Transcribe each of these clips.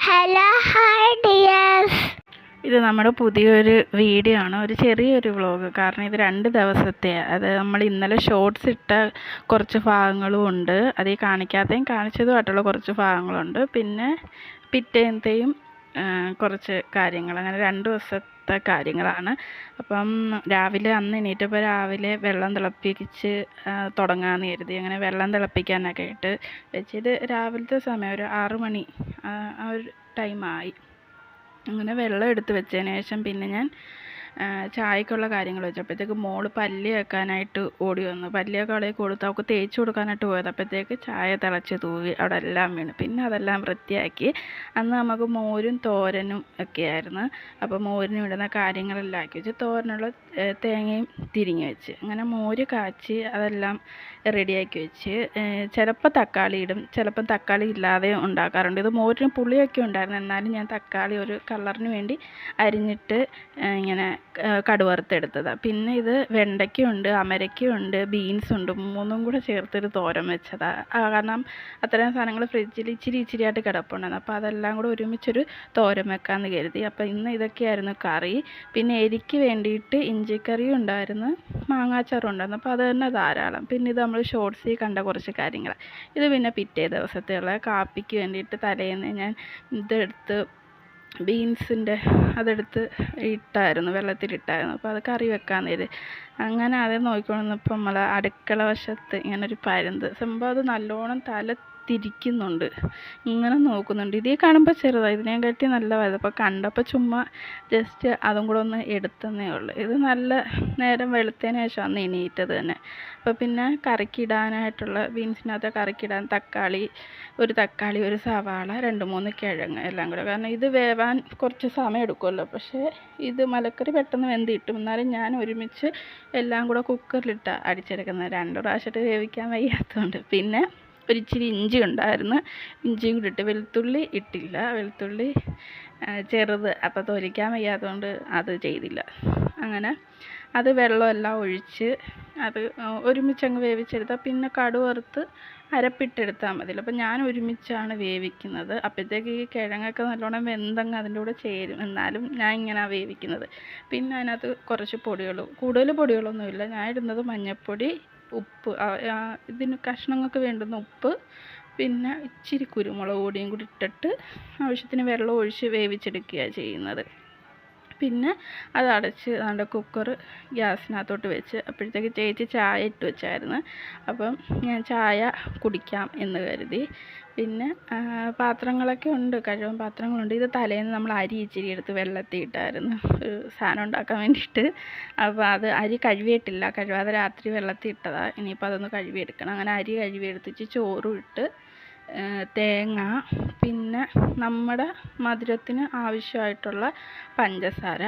Hello hi dears. ഇത് നമ്മുടെ പുതിയൊരു വീഡിയോ ആണ്, ഒരു ചെറിയൊരു വ്ളോഗ്. കാരണം ഇത് 2 ദിവസത്തെ, അത് നമ്മൾ ഇന്നലെ ഷോർട്സ് ഇട്ട കുറച്ച് ഭാഗങ്ങളും ഉണ്ട്, അത് ഈ കാണിക്കാത്തതും കാണിച്ചതുമായിട്ടുള്ള കുറച്ച് ഭാഗങ്ങളുണ്ട്, പിന്നെ പിറ്റേന്നത്തെയും കുറച്ച് കാര്യങ്ങൾ, അങ്ങനെ 2 ദിവസത്തെ കാര്യങ്ങളാണ്. അപ്പം രാവിലെ അന്ന് എണീറ്റപ്പോൾ രാവിലെ വെള്ളം തിളപ്പിച്ച് തുടങ്ങാമെന്ന് കരുതി. അങ്ങനെ വെള്ളം തിളപ്പിക്കാനൊക്കെ ആയിട്ട് വെച്ചിട്ട് രാവിലത്തെ സമയം ഒരു 6 മണി ആ ഒരു ടൈമായി. അങ്ങനെ വെള്ളം എടുത്ത് വെച്ചതിന് ശേഷം പിന്നെ ഞാൻ ചായക്കുള്ള കാര്യങ്ങൾ വെച്ചപ്പോഴത്തേക്ക് മോള് പല്ല് വെക്കാനായിട്ട് ഓടി വന്നു. പല്ലിയൊക്കെ അവിടെ കൊടുത്ത് അവൾക്ക് തേച്ച് കൊടുക്കാനായിട്ട് പോയത്. അപ്പോഴത്തേക്ക് ചായ തിളച്ച് തൂവി അവിടെ എല്ലാം വീണു. പിന്നെ അതെല്ലാം വൃത്തിയാക്കി. അന്ന് നമുക്ക് മോരും തോരനും ഒക്കെ ആയിരുന്നു. അപ്പോൾ മോരിന് വിടുന്ന കാര്യങ്ങളെല്ലാം ആക്കി വെച്ച്, തോരനുള്ള തേങ്ങയും തിരിഞ്ഞ് വെച്ച്, അങ്ങനെ മോര് കാച്ചി അതെല്ലാം റെഡിയാക്കി വെച്ച്. ചിലപ്പോൾ തക്കാളി ഇടും, ചിലപ്പം തക്കാളി ഇല്ലാതെ ഉണ്ടാക്കാറുണ്ട്. ഇത് മോരിന് പുളിയൊക്കെ ഉണ്ടായിരുന്നു, എന്നാലും ഞാൻ തക്കാളി ഒരു കളറിന് വേണ്ടി അരിഞ്ഞിട്ട് ഇങ്ങനെ കടുവറുത്തെടുത്തതാണ്. പിന്നെ ഇത് വെണ്ടയ്ക്കയുണ്ട്, അമരയ്ക്കയുണ്ട്, ബീൻസുണ്ട്, 3ഉം കൂടെ ചേർത്തൊരു തോരൻ വെച്ചതാണ്. കാരണം അത്രയും സാധനങ്ങൾ ഫ്രിഡ്ജിൽ ഇച്ചിരിയായിട്ട് കിടപ്പുണ്ടായിരുന്നു. അപ്പോൾ അതെല്ലാം കൂടെ ഒരുമിച്ചൊരു തോരൻ വെക്കാമെന്ന് കരുതി. അപ്പോൾ ഇന്ന് ഇതൊക്കെയായിരുന്നു കറി. പിന്നെ എരിക്ക് വേണ്ടിയിട്ട് ഇഞ്ചിക്കറിയും ഉണ്ടായിരുന്നു, മാങ്ങാച്ചാറും ഉണ്ടായിരുന്നു. അപ്പോൾ അത് തന്നെ ധാരാളം. പിന്നെ ഇത് നമ്മൾ ഷോർട്സിൽ കണ്ട കുറച്ച് കാര്യങ്ങൾ. ഇത് പിന്നെ പിറ്റേ ദിവസത്തെയുള്ള കാപ്പിക്ക് വേണ്ടിയിട്ട് തലേന്ന് ഞാൻ ഇതെടുത്ത് ബീൻസിൻ്റെ അതെടുത്ത് ഇട്ടായിരുന്നു, വെള്ളത്തിലിട്ടായിരുന്നു. അപ്പോൾ അത് കറി വെക്കാമെന്ന് കരുതി. അങ്ങനെ അത് നോക്കിക്കൊണ്ടിരുന്നപ്പോൾ നമ്മൾ അടുക്കള വശത്ത് ഇങ്ങനൊരു പരുന്ത് സംഭവം, അത് നല്ലോണം തല തിരിക്കുന്നുണ്ട്, ഇങ്ങനെ നോക്കുന്നുണ്ട്. ഇതേ കാണുമ്പോൾ ചെറുതാണ്, ഇതിനെക്കാട്ടി നല്ല വലുത്. അപ്പോൾ കണ്ടപ്പോൾ ചുമ്മാ ജസ്റ്റ് അതും കൂടെ ഒന്ന് എടുത്തന്നേ ഉള്ളൂ. ഇത് നല്ല നേരം വെളുത്തതിന് ശേഷമാണ് എണീറ്റത് തന്നെ. അപ്പോൾ പിന്നെ കറിക്കിടാനായിട്ടുള്ള ബീൻസിനകത്ത് കറിക്കിടാൻ ഒരു തക്കാളി, ഒരു സവാള, 2-3 കിഴങ്ങ് എല്ലാം കൂടെ. കാരണം ഇത് വേവാൻ കുറച്ച് സമയം എടുക്കുമല്ലോ. പക്ഷേ ഇത് മലക്കറി പെട്ടെന്ന് വെന്ത് കിട്ടും. എന്നാലും ഞാൻ ഒരുമിച്ച് എല്ലാം കൂടെ കുക്കറിലിട്ട് അടിച്ചെടുക്കുന്നത്, 2 പ്രാവശ്യമായിട്ട് വേവിക്കാൻ വയ്യാത്തതുകൊണ്ട്. പിന്നെ ഒരിച്ചിരി ഇഞ്ചി ഉണ്ടായിരുന്നു, ഇഞ്ചിയും കൂടി ഇട്ട്. വെളുത്തുള്ളി ഇട്ടില്ല, വെളുത്തുള്ളി ചെറുത്, അപ്പോൾ തൊലിക്കാൻ വയ്യാത്തതുകൊണ്ട് അത് ചെയ്തില്ല. അങ്ങനെ അത് വെള്ളമെല്ലാം ഒഴിച്ച് അത് ഒരുമിച്ചങ്ങ് വേവിച്ചെടുത്താൽ പിന്നെ കടുവറുത്ത് അരപ്പിട്ടെടുത്താൽ മതിയല്ലോ. അപ്പോൾ ഞാൻ ഒരുമിച്ചാണ് വേവിക്കുന്നത്. അപ്പോഴത്തേക്ക് ഈ കിഴങ്ങൊക്കെ നല്ലോണം വെന്തങ്ങ് അതിൻ്റെ കൂടെ ചേരും. എന്നാലും ഞാൻ ഇങ്ങനെയാണ് വേവിക്കുന്നത്. പിന്നെ അതിനകത്ത് കുറച്ച് കൂടുതൽ പൊടികളൊന്നുമില്ല. ഞാൻ ഇടുന്നത് മഞ്ഞൾപ്പൊടി, ഉപ്പ്, ഇതിന് കഷ്ണങ്ങൾക്ക് വേണ്ടുന്ന ഉപ്പ്, പിന്നെ ഇച്ചിരി കുരുമുളക് പൊടിയും കൂടി ഇട്ടിട്ട് ആവശ്യത്തിന് വെള്ളം ഒഴിച്ച് വേവിച്ചെടുക്കുകയാണ് ചെയ്യുന്നത്. പിന്നെ അത് അടച്ച് നമ്മുടെ കുക്കർ ഗ്യാസിനകത്തോട്ട് വെച്ച്. അപ്പോഴത്തേക്ക് ചേച്ചി ചായ ഇട്ട് വെച്ചായിരുന്നു. അപ്പം ഞാൻ ചായ കുടിക്കാം എന്ന് കരുതി. പിന്നെ പാത്രങ്ങളൊക്കെ ഉണ്ട്, കഴുകാൻ പാത്രങ്ങളുണ്ട്. ഇത് തലേന്ന് നമ്മൾ അരി ഇച്ചിരി എടുത്ത് വെള്ളത്തിൽ ഇട്ടായിരുന്നു, ഒരു സാധനം ഉണ്ടാക്കാൻ വേണ്ടിയിട്ട്. അപ്പോൾ അത് അരി കഴുകാതെ രാത്രി വെള്ളത്തിൽ ഇട്ടതാണ്. ഇനിയിപ്പോൾ അതൊന്ന് കഴുകിയെടുക്കണം. അങ്ങനെ അരി കഴുകിയെടുത്തിട്ട് ചോറും ഇട്ട്, തേങ്ങ, പിന്നെ നമ്മുടെ മധുരത്തിന് ആവശ്യമായിട്ടുള്ള പഞ്ചസാര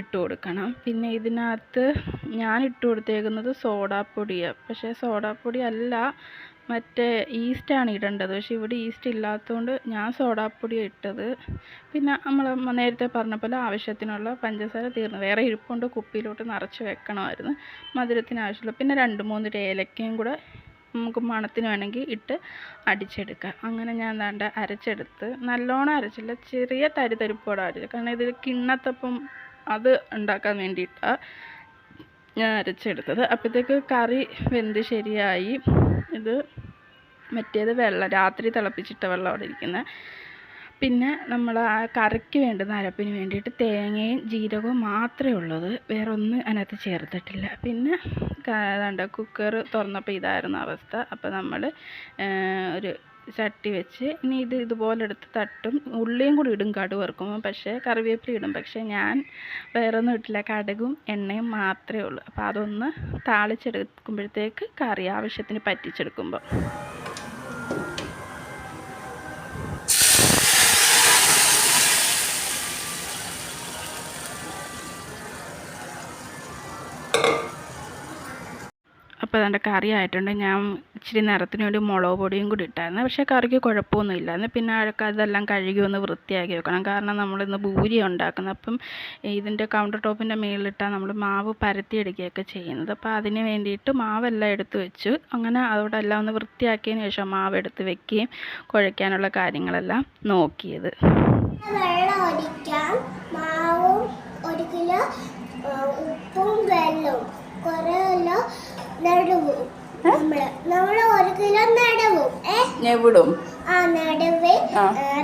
ഇട്ട് കൊടുക്കണം. പിന്നെ ഇതിനകത്ത് ഞാൻ ഇട്ട് കൊടുത്തേക്കുന്നത് സോഡാപ്പൊടിയാണ്. പക്ഷേ സോഡാപ്പൊടി അല്ല, മറ്റേ ഈസ്റ്റാണ് ഇടേണ്ടത്. പക്ഷേ ഇവിടെ ഈസ്റ്റ് ഇല്ലാത്തതുകൊണ്ട് ഞാൻ സോഡാപ്പൊടിയാണ് ഇട്ടത്. പിന്നെ നമ്മൾ നേരത്തെ പറഞ്ഞ പോലെ ആവശ്യത്തിനുള്ള പഞ്ചസാര തീർന്നു, വേറെ ഇരിപ്പുണ്ട്, കുപ്പിയിലോട്ട് നിറച്ച് വെക്കണമായിരുന്നു മധുരത്തിന് ആവശ്യമുള്ള. പിന്നെ 2-3 ഏലക്കയും കൂടെ നമുക്ക് മണത്തിന് വേണമെങ്കിൽ ഇട്ട് അടിച്ചെടുക്കാം. അങ്ങനെ ഞാൻ ദാണ്ട് അരച്ചെടുത്ത്, നല്ലോണം അരച്ചില്ല, ചെറിയ തരിതരിപ്പോടെ അരച്ചു. കാരണം ഇതിൽ കിണ്ണത്തപ്പം അത് ഉണ്ടാക്കാൻ വേണ്ടിയിട്ടാണ് ഞാൻ അരച്ചെടുത്തത്. അപ്പോഴത്തേക്ക് കറി വെന്ത് ശരിയായി. ഇത് മറ്റേത് രാത്രി തിളപ്പിച്ചിട്ട വെള്ളം അവിടെ ഇരിക്കുന്നത്. പിന്നെ നമ്മൾ ആ കറിക്ക് വേണ്ടുന്ന അരപ്പിന് വേണ്ടിയിട്ട് തേങ്ങയും ജീരകവും മാത്രമേ ഉള്ളത്, വേറെ ഒന്നും അതിനകത്ത് ചേർത്തിട്ടില്ല. പിന്നെ ഏതാണ്ട് കുക്കർ തുറന്നപ്പോൾ ഇതായിരുന്നു അവസ്ഥ. അപ്പോൾ നമ്മൾ ഒരു ചട്ടി വെച്ച് ഇനി ഇതുപോലെ എടുത്ത് തട്ടും. ഉള്ളിയും കൂടി ഇടും കടുക് വറുക്കുമ്പോൾ, പക്ഷേ കറിവേപ്പില ഇടും. പക്ഷേ ഞാൻ വേറെ ഒന്നും ഇട്ടില്ല, കടുകും എണ്ണയും മാത്രമേ ഉള്ളൂ. അപ്പോൾ അതൊന്ന് താളിച്ചെടുക്കുമ്പോഴത്തേക്ക് കറി ആവശ്യത്തിന് പറ്റിച്ചെടുക്കുമ്പോൾ ഇപ്പോൾ അതിൻ്റെ കറി ആയിട്ടുണ്ട്. ഞാൻ ഇച്ചിരി നിറത്തിന് വേണ്ടി മുളക് പൊടിയും കൂടി ഇട്ടായിരുന്നു. പക്ഷേ കറിക്ക് കുഴപ്പമൊന്നും ഇല്ലായിരുന്നു. പിന്നെ അതെല്ലാം കഴുകി ഒന്ന് വൃത്തിയാക്കി വെക്കണം. കാരണം നമ്മളിന്ന് ഭൂരി ഉണ്ടാക്കുന്നത്. അപ്പം ഇതിൻ്റെ കൗണ്ടർ ടോപ്പിൻ്റെ മുകളിലിട്ടാണ് നമ്മൾ മാവ് പരത്തിയെടുക്കുകയൊക്കെ ചെയ്യുന്നത്. അപ്പോൾ അതിന് വേണ്ടിയിട്ട് മാവെല്ലാം എടുത്ത് വെച്ചു. അങ്ങനെ അതോടെ എല്ലാം ഒന്ന് വൃത്തിയാക്കിയതിന് ശേഷം മാവ് എടുത്ത് വെക്കുകയും കുഴയ്ക്കാനുള്ള കാര്യങ്ങളെല്ലാം നോക്കിയത്. വെള്ളം ഒഴിക്കാം, മാവും 1 കിലോ ഉപ്പും വെള്ളവും കുറേ നടുവും നമ്മൾ 1 കിലോ നടുവും നടുവ്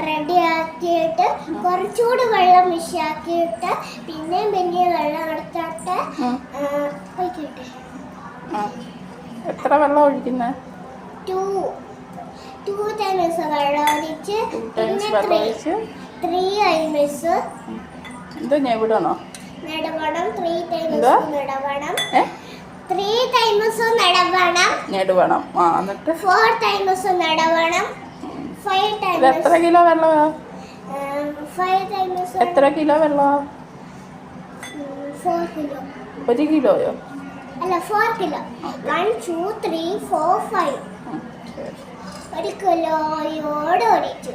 റെഡി ആക്കിയിട്ട് കുറച്ചുകൂടി വെള്ളം മിക്സാക്കിയിട്ട് പിന്നെ വെള്ളം എടുത്തിട്ട് ഒഴിക്കട്ടെ. എത്ര വെള്ളം ഒഴിക്കുന്നത്? 2 ടൈംസ് വെള്ളം ഒഴിച്ച് പിന്നെ 3 ടൈംസ് നെടുവണോ? നെടുവണം 3 ടൈംസ് നെടുവണം 3 ടൈംസ് നെടുവണം എന്നിട്ട് 4 ടൈംസ് നെടുവണം 5 ടൈംസ്. എത്ര കിലോ വെള്ളമാ? 5 ടൈംസ്. എത്ര കിലോ വെള്ളമാ? 4 കിലോ. 1 കിലോയോ? അല്ല 4 കിലോ. 1 2 3 4 5. 1 കിലോയോട് ഒഴിച്ചു.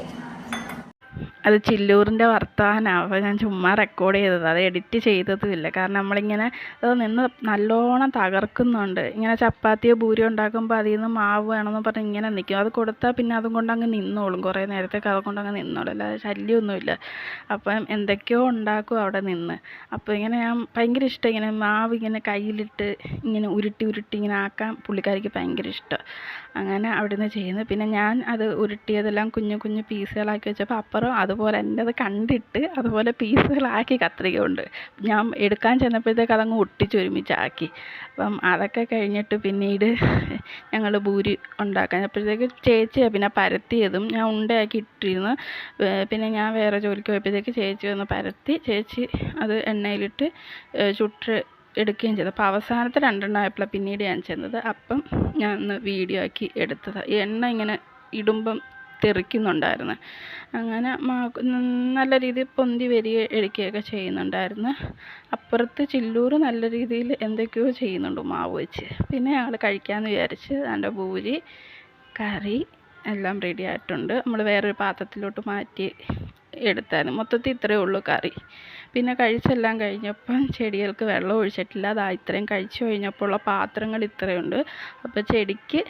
അത് ചില്ലൂറിൻ്റെ വർത്തമാനമാണ്. അപ്പോൾ ഞാൻ ചുമ്മാ റെക്കോർഡ് ചെയ്തത്, അത് എഡിറ്റ് ചെയ്തതുമില്ല. കാരണം നമ്മളിങ്ങനെ അത് നിന്ന് നല്ലോണം തകർക്കുന്നുണ്ട്. ഇങ്ങനെ ചപ്പാത്തിയോ പൂരിയോ ഉണ്ടാക്കുമ്പോൾ അതിൽ നിന്ന് മാവ് വേണമെന്ന് പറഞ്ഞ് ഇങ്ങനെ നിൽക്കും. അത് കൊടുത്താൽ പിന്നെ അതും കൊണ്ട് അങ്ങ് നിന്നോളും. കുറേ നേരത്തേക്ക് അതുകൊണ്ട് അങ്ങ് നിന്നോളും, അല്ലാതെ ശല്യമൊന്നുമില്ല. അപ്പം എന്തൊക്കെയോ ഉണ്ടാക്കും അവിടെ നിന്ന്. അപ്പോൾ ഇങ്ങനെ ഞാൻ ഭയങ്കര ഇഷ്ടം ഇങ്ങനെ മാവ് ഇങ്ങനെ കയ്യിലിട്ട് ഇങ്ങനെ ഉരുട്ടി ഇങ്ങനെ ആക്കാൻ പുള്ളിക്കാരിക്ക് ഭയങ്കര ഇഷ്ടം. അങ്ങനെ അവിടെ നിന്ന് ചെയ്യുന്നത്. പിന്നെ ഞാൻ അത് ഉരുട്ടിയതെല്ലാം കുഞ്ഞു പീസുകളാക്കി വെച്ചപ്പോൾ അപ്പുറം അതുപോലെ എൻ്റെ അത് കണ്ടിട്ട് അതുപോലെ പീസുകളാക്കി കത്രിക കൊണ്ട് ഞാൻ എടുക്കാൻ ചെന്നപ്പോഴത്തേക്ക് അതങ്ങ് ഒട്ടിച്ചൊരുമിച്ചാക്കി. അപ്പം അതൊക്കെ കഴിഞ്ഞിട്ട് പിന്നീട് ഞങ്ങൾ ഭൂരി ഉണ്ടാക്കാനപ്പോഴത്തേക്ക് ചേച്ചിയാണ് പിന്നെ പരത്തിയതും. ഞാൻ ഉണ്ടയാക്കി ഇട്ടിരുന്നു. പിന്നെ ഞാൻ വേറെ ജോലിക്ക് പോയപ്പോഴത്തേക്ക് ചേച്ചി വന്ന് പരത്തി. ചേച്ചി അത് എണ്ണയിലിട്ട് ചുട്ട് എടുക്കുകയും ചെയ്തു. അപ്പോൾ അവസാനത്തെ 2 ആയപ്പോഴാണ് പിന്നീട് ഞാൻ ചെന്നത്. അപ്പം ഞാൻ ഒന്ന് വീഡിയോ ആക്കി എടുത്തത്. ഈ എണ്ണ ഇങ്ങനെ ഇടുമ്പം തെറിക്കുന്നുണ്ടായിരുന്നു. അങ്ങനെ നല്ല രീതിയിൽ പൊന്തി എടുക്കുകയൊക്കെ ചെയ്യുന്നുണ്ടായിരുന്നു. അപ്പുറത്ത് ചില്ലൂർ നല്ല രീതിയിൽ എന്തൊക്കെയോ ചെയ്യുന്നുണ്ട് മാവ് വെച്ച്. പിന്നെ ഞങ്ങൾ കഴിക്കാമെന്ന് വിചാരിച്ച് അതിൻ്റെ ഭൂരി കറി എല്ലാം റെഡി ആയിട്ടുണ്ട്. നമ്മൾ വേറൊരു പാത്രത്തിലോട്ട് മാറ്റി എടുത്തായിരുന്നു. മൊത്തത്തിൽ ഇത്രയേ ഉള്ളൂ കറി. പിന്നെ കഴിച്ചെല്ലാം കഴിഞ്ഞപ്പം ചെടികൾക്ക് വെള്ളം ഒഴിച്ചിട്ടില്ല. അത് ഇത്രയും കഴിച്ചു കഴിഞ്ഞപ്പോൾ ഉള്ള പാത്രങ്ങൾ ഇത്രയുണ്ട്. അപ്പോൾ ചെടിക്ക്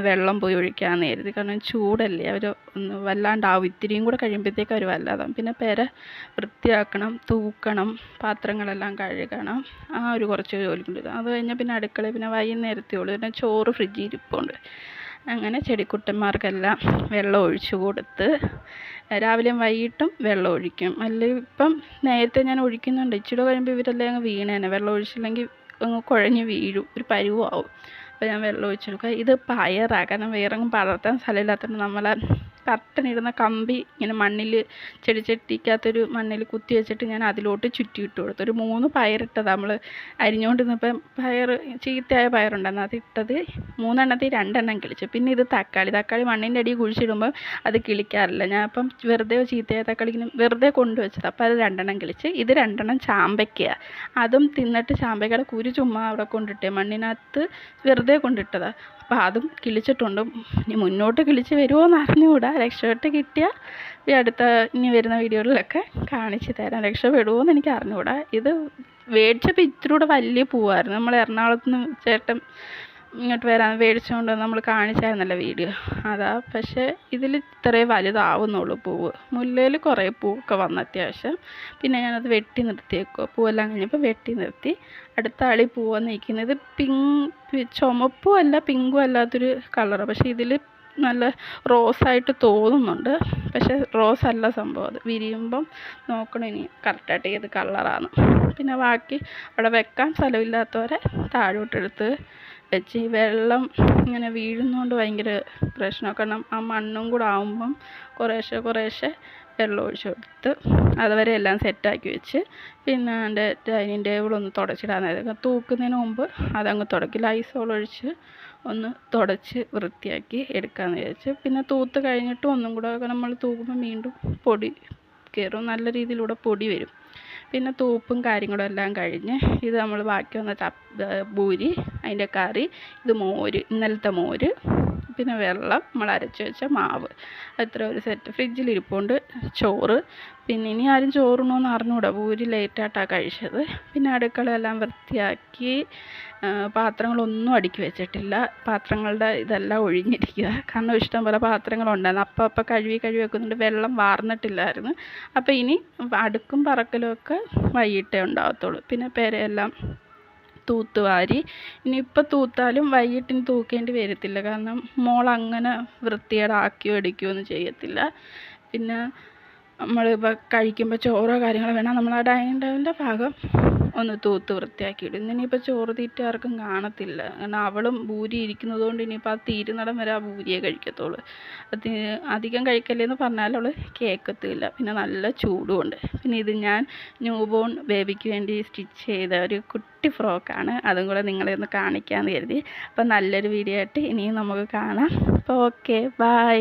വെള്ളം പോയി ഒഴിക്കാമെന്ന് കരുതി. കാരണം ചൂടല്ലേ, അവർ ഒന്ന് വല്ലാണ്ടാവും. ഇത്തിരിയും കൂടെ കഴിയുമ്പോഴത്തേക്ക് അവർ വല്ലാതാവും. പിന്നെ പെര വൃത്തിയാക്കണം, തൂക്കണം, പാത്രങ്ങളെല്ലാം കഴുകണം. ഒരു കുറച്ച് ജോലിയുണ്ട്. അത് കഴിഞ്ഞാൽ പിന്നെ അടുക്കളയിൽ പിന്നെ വൈകുന്നേരത്തേ ഉള്ളൂ. പിന്നെ ചോറ് ഫ്രിഡ്ജിൽ ഇരിപ്പുണ്ട്. അങ്ങനെ ചെടിക്കുട്ടന്മാർക്കെല്ലാം വെള്ളം ഒഴിച്ചു കൊടുത്ത് രാവിലെയും വൈകിട്ടും വെള്ളം ഒഴിക്കും. അല്ലെങ്കിൽ ഇപ്പം നേരത്തെ ഞാൻ ഒഴിക്കുന്നുണ്ട്. ഇച്ചിരി കഴിയുമ്പോൾ ഇവരെല്ലാം അങ്ങ് വീണേനെ. വെള്ളം ഒഴിച്ചില്ലെങ്കിൽ അങ്ങ് കുഴഞ്ഞ് വീഴും, ഒരു പരുവാവും. അപ്പോൾ ഞാൻ വെള്ളം ഒഴിച്ചെടുക്കുക. ഇത് പയറാണ്. കാരണം വേറെങ്ങും പടർത്താൻ സ്ഥലമില്ലാത്തതുകൊണ്ട് നമ്മൾ കർട്ടനിടുന്ന കമ്പി ഇങ്ങനെ മണ്ണിൽ ചെടിച്ചട്ടിക്കകത്തൊരു മണ്ണിൽ കുത്തി വെച്ചിട്ട് ഞാൻ അതിലോട്ട് ചുറ്റിയിട്ട് കൊടുത്തു. ഒരു 3 പയറിട്ടത് നമ്മൾ അരിഞ്ഞുകൊണ്ടിരുന്നപ്പം ചീത്തയായ പയറുണ്ടായിരുന്നു. അതിട്ടത് 3 എണ്ണത്തിൽ 2 എണ്ണം കിളിച്ചു. പിന്നെ ഇത് തക്കാളി മണ്ണിൻ്റെ അടിയിൽ കുഴിച്ചിടുമ്പോൾ അത് കിളിക്കാറില്ല. ഞാൻ അപ്പം വെറുതെ ചീത്തയായ തക്കാളി ഇങ്ങനെ വെറുതെ കൊണ്ടുവച്ചത്. അപ്പോൾ അത് 2 എണ്ണം കിളിച്ച്. ഇത് 2 എണ്ണം ചാമ്പയ്ക്കയാണ്. അതും തിന്നിട്ട് ചാമ്പയ്ക്കയുടെ കുരു ചുമ്മാ അവിടെ കൊണ്ടിട്ടേ മണ്ണിനകത്ത് വെറുതെ കൊണ്ടിട്ടതാണ്. അപ്പോൾ അതും കിളിച്ചിട്ടുണ്ട്. ഇനി മുന്നോട്ട് കിളിച്ച് വരുമോ എന്ന് അറിഞ്ഞുകൂടാ. രക്ഷപ്പെട്ട് കിട്ടിയാൽ ഈ ഇനി വരുന്ന വീഡിയോകളിലൊക്കെ കാണിച്ച് തരാം. രക്ഷപ്പെടുമോ എന്ന് എനിക്ക് അറിഞ്ഞുകൂടാ. ഇത് മേടിച്ചപ്പോൾ ഇത്തിരി കൂടെ വലിയ പൂവായിരുന്നു. നമ്മൾ എറണാകുളത്ത് നിന്ന് ചേട്ടൻ ഇങ്ങോട്ട് വരാൻ മേടിച്ചുകൊണ്ട് നമ്മൾ കാണിച്ചായിരുന്നല്ലോ വീഡിയോ. പക്ഷേ ഇതിൽ ഇത്രയേ വലുതാവുന്നുള്ളൂ പൂവ്. മുല്ലയിൽ കുറേ പൂവൊക്കെ വന്ന അത്യാവശ്യം. പിന്നെ ഞാനത് വെട്ടി നിർത്തിയേക്കുക. പൂവെല്ലാം കഴിഞ്ഞപ്പോൾ വെട്ടി നിർത്തി. അടുത്ത ആളി പൂവെന്ന് നിൽക്കുന്നത് ചുമപ്പും അല്ല പിങ്കും അല്ലാത്തൊരു കളറാണ്. പക്ഷേ ഇതിൽ നല്ല റോസായിട്ട് തോന്നുന്നുണ്ട്. പക്ഷേ റോസല്ല സംഭവം. അത് വിരിയുമ്പം നോക്കണം ഇനി കറക്റ്റായിട്ട് ഏത് കളറാണ്. പിന്നെ ബാക്കി അവിടെ വെക്കാൻ സ്ഥലമില്ലാത്തവരെ താഴോട്ടെടുത്ത് വെച്ച്. ഈ വെള്ളം ഇങ്ങനെ വീഴുന്നതുകൊണ്ട് ഭയങ്കര പ്രശ്നമാണ്. കാരണം ആ മണ്ണും കൂടെ ആകുമ്പം കുറേശ്ശെ വെള്ളം ഒഴിച്ച് കൊടുത്ത് അതുവരെ എല്ലാം സെറ്റാക്കി വെച്ച്. പിന്നെ എൻ്റെ ഡൈനിങ് ടേബിളൊന്ന് തുടച്ചിടാൻ തൂക്കുന്നതിന് മുമ്പ് അതങ്ങ് തുടക്കി ലൈസോൾ ഒഴിച്ച് ഒന്ന് തുടച്ച് വൃത്തിയാക്കി എടുക്കാമെന്ന് വിചാരിച്ച്. പിന്നെ തൂത്ത് കഴിഞ്ഞിട്ട് ഒന്നും കൂടെ നമ്മൾ തൂക്കുമ്പോൾ വീണ്ടും പൊടി കയറും. നല്ല രീതിയിലൂടെ പൊടി വരും. പിന്നെ തൂപ്പും കാര്യങ്ങളും എല്ലാം കഴിഞ്ഞ് ഇത് നമ്മൾ ബാക്കി വന്ന പൂരി, അതിൻ്റെ കറി, ഇത് മോര്, ഇന്നലത്തെ മോര്, പിന്നെ വെള്ളം, നമ്മൾ അരച്ച് വെച്ച മാവ്, അത്ര ഒരു സെറ്റ് ഫ്രിഡ്ജിലിരിപ്പുണ്ട്. ചോറ്, പിന്നെ ഇനി ആരും ചോറുണ്ടോയെന്ന് അറിഞ്ഞൂടാ, പൂരി ലേറ്റായിട്ടാണ് കഴിച്ചത്. പിന്നെ അടുക്കളയെല്ലാം വൃത്തിയാക്കി, പാത്രങ്ങളൊന്നും അടുക്കി വെച്ചിട്ടില്ല. പാത്രങ്ങളുടെ ഇതെല്ലാം ഒഴിഞ്ഞിരിക്കുക, കാരണം ഇഷ്ടം പോലെ പാത്രങ്ങളുണ്ടായിരുന്നു. അപ്പം കഴുകി വെക്കുന്നുണ്ട്, വെള്ളം വാർന്നിട്ടില്ലായിരുന്നു. അപ്പോൾ ഇനി അടുക്കും പറക്കലും ഒക്കെ വൈകിട്ടേ ഉണ്ടാകത്തുള്ളൂ. പിന്നെ പെരയെല്ലാം തൂത്തുവാരി, ഇനിയിപ്പോൾ തൂത്താലും വൈകിട്ടിന് തൂക്കേണ്ടി വരത്തില്ല, കാരണം മോളങ്ങനെ വൃത്തികേടാക്കിയോ എടുക്കുകയൊന്നും ചെയ്യത്തില്ല. പിന്നെ നമ്മളിപ്പോൾ കഴിക്കുമ്പോൾ ചോറോ കാര്യങ്ങളോ വേണം നമ്മൾ ആ ഡൈനിങ് ടേബിളിൻ്റെ ഭാഗം ഒന്ന് തൂത്ത് വൃത്തിയാക്കിയിടും. ഇനിയിപ്പോൾ ചോറ് തീറ്റ ആർക്കും കാണത്തില്ല, കാരണം അവളും ഭൂരി ഇരിക്കുന്നത് കൊണ്ട് ഇനിയിപ്പോൾ അത് തീരുന്നിടം വരെ ആ ഭൂരിയെ കഴിക്കത്തുള്ളൂ. അത് അധികം കഴിക്കല്ലേന്ന് പറഞ്ഞാൽ അവൾ കേൾക്കത്തില്ല. പിന്നെ നല്ല ചൂടുമുണ്ട്. പിന്നെ ഇത് ഞാൻ ന്യൂ ബോൺ ബേബിക്ക് വേണ്ടി സ്റ്റിച്ച് ചെയ്ത ഒരു കുട്ടി ഫ്രോക്കാണ്, അതും കൂടെ നിങ്ങളെ ഒന്ന് കാണിക്കാമെന്ന് കരുതി. അപ്പോൾ നല്ലൊരു വീഡിയോ ആയിട്ട് ഇനിയും നമുക്ക് കാണാം. അപ്പോൾ ഓക്കെ, ബൈ.